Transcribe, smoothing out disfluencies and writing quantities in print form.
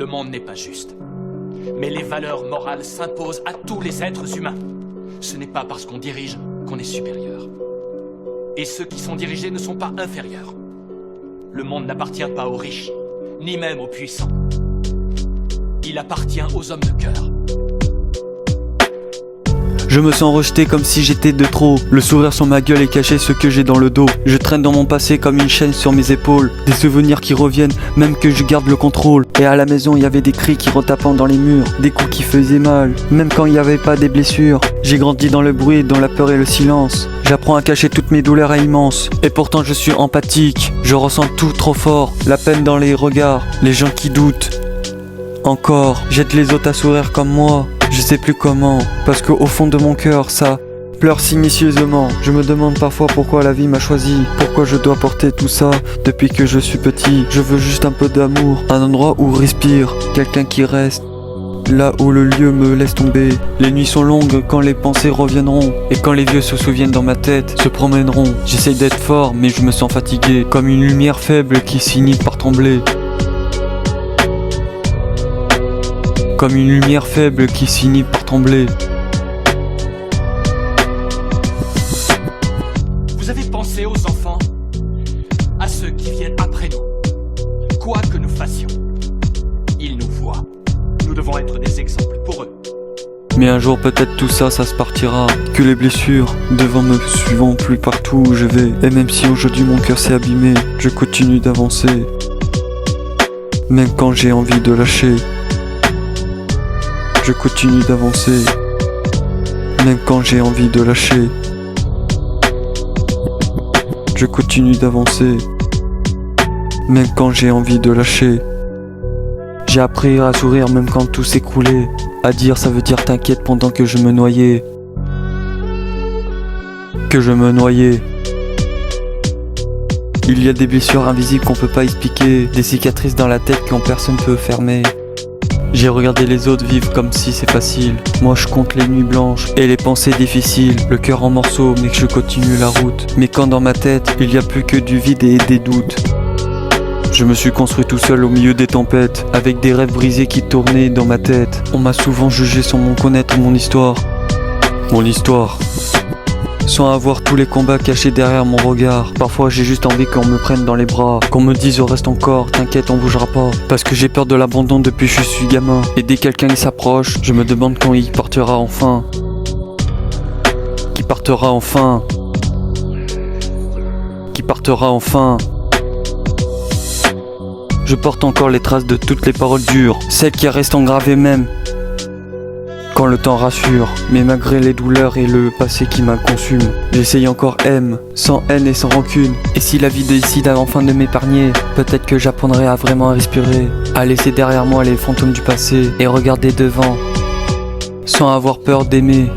Le monde n'est pas juste. Mais les valeurs morales s'imposent à tous les êtres humains. Ce n'est pas parce qu'on dirige qu'on est supérieur. Et ceux qui sont dirigés ne sont pas inférieurs. Le monde n'appartient pas aux riches, ni même aux puissants. Il appartient aux hommes de cœur. Je me sens rejeté comme si j'étais de trop. Le sourire sur ma gueule est caché ce que j'ai dans le dos. Je traîne dans mon passé comme une chaîne sur mes épaules. Des souvenirs qui reviennent, même que je garde le contrôle. Et à la maison il y avait des cris qui retapant dans les murs. Des coups qui faisaient mal, même quand il n'y avait pas des blessures. J'ai grandi dans le bruit, dans la peur et le silence. J'apprends à cacher toutes mes douleurs immenses. Et pourtant je suis empathique. Je ressens tout trop fort. La peine dans les regards, les gens qui doutent. Encore, j'aide les autres à sourire comme moi. Je sais plus comment, parce qu'au fond de mon cœur, ça pleure silencieusement. Je me demande parfois pourquoi la vie m'a choisi. Pourquoi je dois porter tout ça depuis que je suis petit. Je veux juste un peu d'amour, un endroit où respire, quelqu'un qui reste. Là où le lieu me laisse tomber. Les nuits sont longues quand les pensées reviendront. Et quand les vieux se souviennent dans ma tête, se promèneront. J'essaye d'être fort mais je me sens fatigué. Comme une lumière faible qui finit par trembler. Comme une lumière faible qui finit par trembler. Vous avez pensé aux enfants, à ceux qui viennent après nous. Quoi que nous fassions, ils nous voient. Nous devons être des exemples pour eux. Mais un jour peut-être tout ça, ça se partira. Que les blessures devant me suivant plus partout où je vais. Et même si aujourd'hui mon cœur s'est abîmé, je continue d'avancer. Même quand j'ai envie de lâcher. Je continue d'avancer, même quand j'ai envie de lâcher. Je continue d'avancer, même quand j'ai envie de lâcher. J'ai appris à sourire même quand tout s'écroulait. À dire ça veut dire t'inquiète pendant que je me noyais. Que je me noyais. Il y a des blessures invisibles qu'on peut pas expliquer. Des cicatrices dans la tête que personne peut fermer. J'ai regardé les autres vivre comme si c'est facile. Moi je compte les nuits blanches et les pensées difficiles. Le cœur en morceaux mais que je continue la route. Mais quand dans ma tête il n'y a plus que du vide et des doutes. Je me suis construit tout seul au milieu des tempêtes. Avec des rêves brisés qui tournaient dans ma tête. On m'a souvent jugé sans m'en connaître mon histoire. Mon histoire. Sans avoir tous les combats cachés derrière mon regard. Parfois j'ai juste envie qu'on me prenne dans les bras. Qu'on me dise reste encore, t'inquiète on bougera pas. Parce que j'ai peur de l'abandon depuis que je suis gamin. Et dès quelqu'un il s'approche, je me demande quand il partira enfin. Qui partira enfin. Qui partira enfin. Je porte encore les traces de toutes les paroles dures. Celles qui restent engravées même quand le temps rassure, mais malgré les douleurs et le passé qui m'inconsume, j'essaye encore sans haine et sans rancune. Et si la vie décide enfin de m'épargner, peut-être que j'apprendrai à vraiment respirer, à laisser derrière moi les fantômes du passé et regarder devant, sans avoir peur d'aimer.